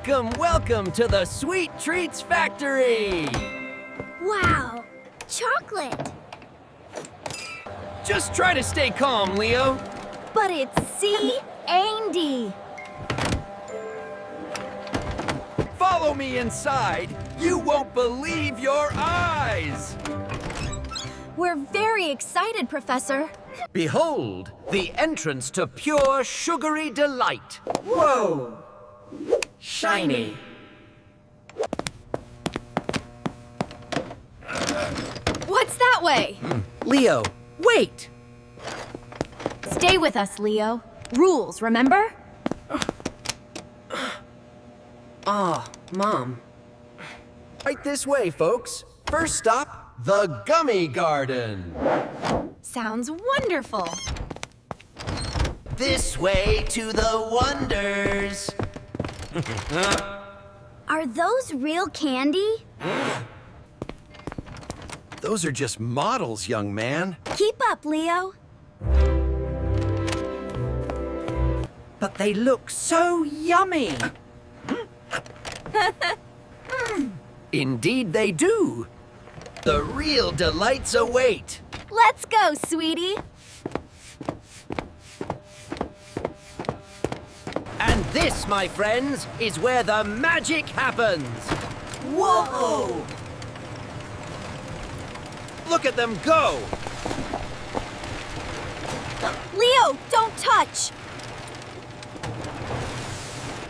Welcome, welcome to the Sweet Treats Factory! Wow, chocolate! Just try to stay calm, Leo. But it's C-Andy. Follow me inside. You won't believe your eyes! We're very excited, Professor. Behold, the entrance to pure sugary delight. Whoa! Shiny. What's that way? Leo, wait! Stay with us, Leo. Rules, remember? Mom. Right this way, folks. First stop, the Gummy Garden. Sounds wonderful. This way to the wonders. Are those real candy? Those are just models, young man. Keep up, Leo. But they look so yummy. Indeed they do. The real delights await. Let's go, sweetie. And this, my friends, is where the magic happens. Whoa! Look at them go! Leo, don't touch.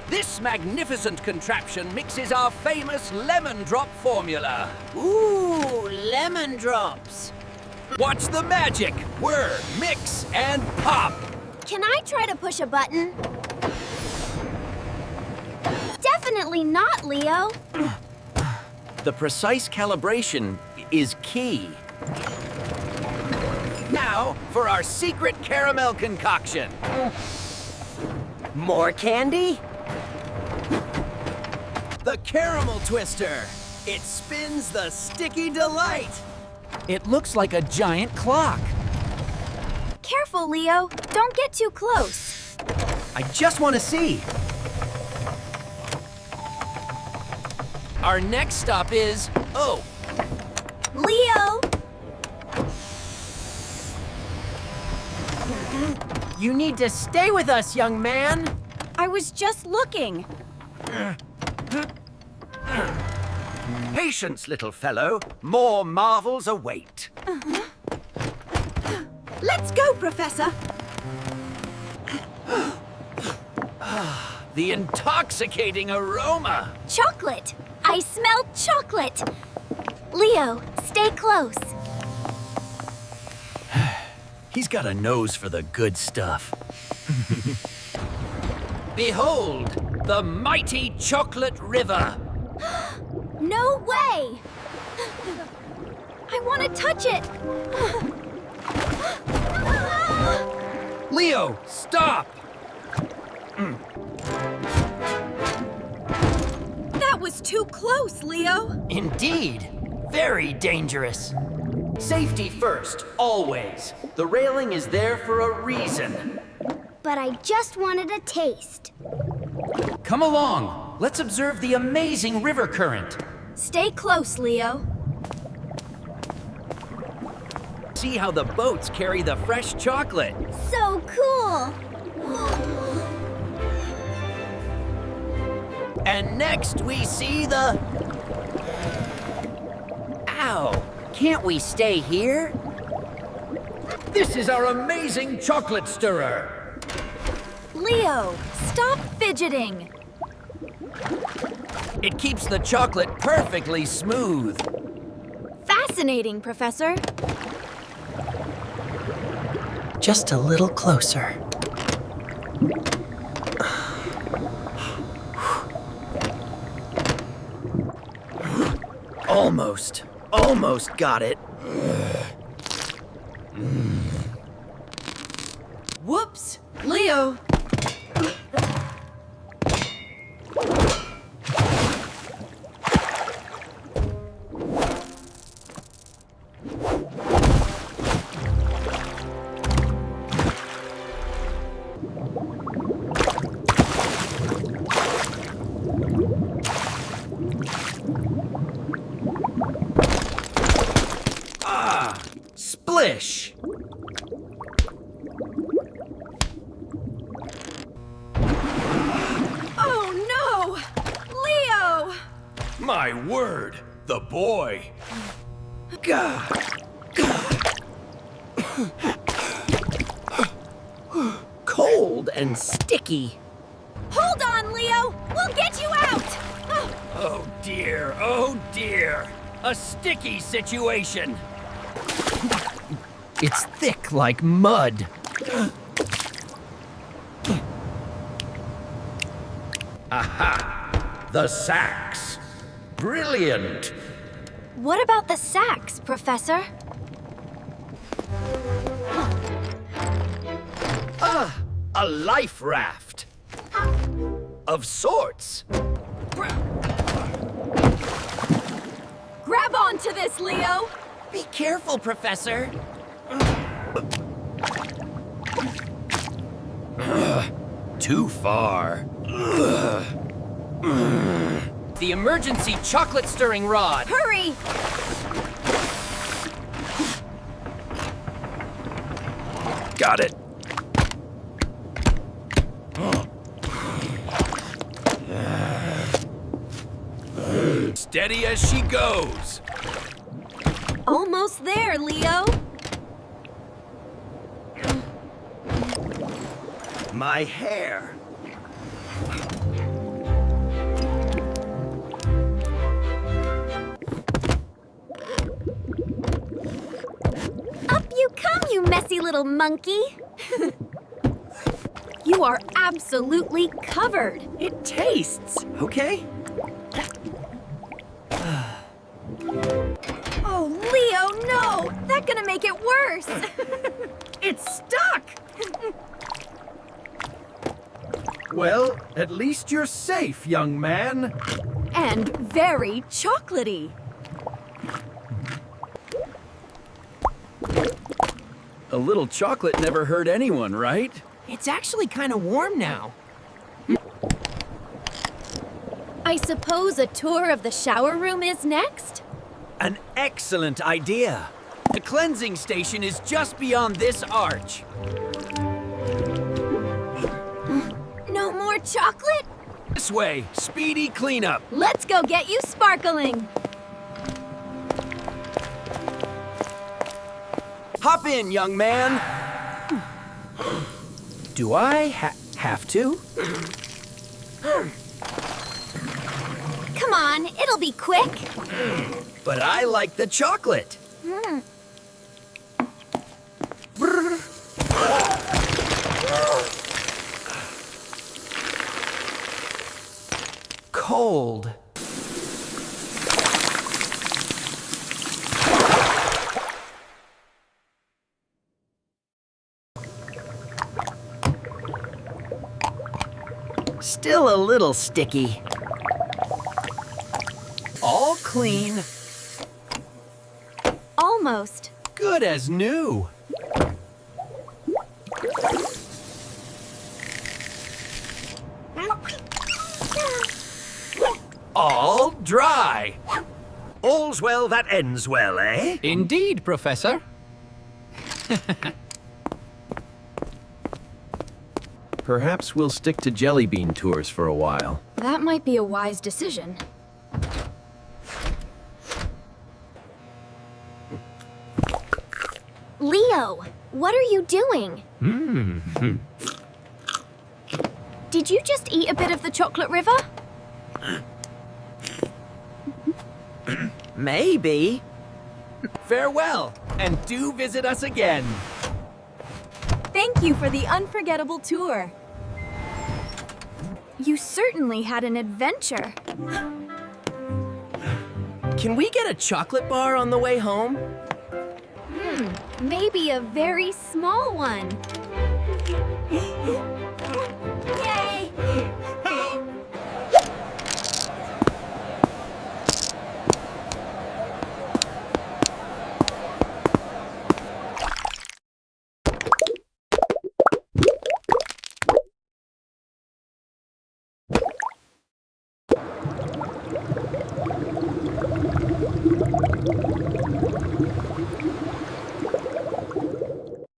This magnificent contraption mixes our famous lemon drop formula. Ooh, lemon drops. Watch the magic. Whir, mix, and pop. Can I try to push a button? Definitely not, Leo. The precise calibration is key. Now for our secret caramel concoction. More candy? The caramel twister. It spins the sticky delight. It looks like a giant clock. Careful, Leo. Don't get too close. I just want to see. Our next stop is, Leo! You need to stay with us, young man. I was just looking. Patience, little fellow. More marvels await. Let's go, Professor. The intoxicating aroma. Chocolate! I smell chocolate! Leo, stay close. He's got a nose for the good stuff. Behold, the mighty chocolate river. No way! I want to touch it! Leo, stop! That was too close, Leo. Indeed, very dangerous. Safety first, always. The railing is there for a reason. But I just wanted a taste. Come along, let's observe the amazing river current. Stay close, Leo. See how the boats carry the fresh chocolate. So cool! And next we see the... Ow! Can't we stay here? This is our amazing chocolate stirrer. Leo, stop fidgeting. It keeps the chocolate perfectly smooth. Fascinating, Professor. Just a little closer. Almost got it. Whoops! Leo! Delish! Oh no! Leo! My word, the boy. God. Cold and sticky. Hold on, Leo! We'll get you out! Oh dear, oh dear. A sticky situation. It's thick like mud. Aha! The sacks. Brilliant. What about the sacks, Professor? Ah, a life raft. Of sorts. Grab onto this, Leo! Be careful, Professor. Too far. The emergency chocolate stirring rod. Hurry! Got it. Steady as she goes. Almost there, Leo! My hair. Up you come, you messy little monkey! You are absolutely covered! It tastes, okay? Oh, Leo, no! That's gonna make it worse! It's stuck! Well, at least you're safe, young man. And very chocolatey. A little chocolate never hurt anyone, right? It's actually kind of warm now. I suppose a tour of the shower room is next? An excellent idea. The cleansing station is just beyond this arch. No more chocolate? This way, speedy cleanup. Let's go get you sparkling! Hop in, young man. Do I have to? Come on, it'll be quick. But I like the chocolate. Cold. Still a little sticky. All clean. Almost. Good as new. All dry. All's well that ends well, eh? Indeed, Professor. Perhaps we'll stick to jelly bean tours for a while. That might be a wise decision. Leo, what are you doing? Did you just eat a bit of the chocolate river? Maybe. Farewell, and do visit us again. Thank you for the unforgettable tour. You certainly had an adventure. Can we get a chocolate bar on the way home? Maybe a very small one.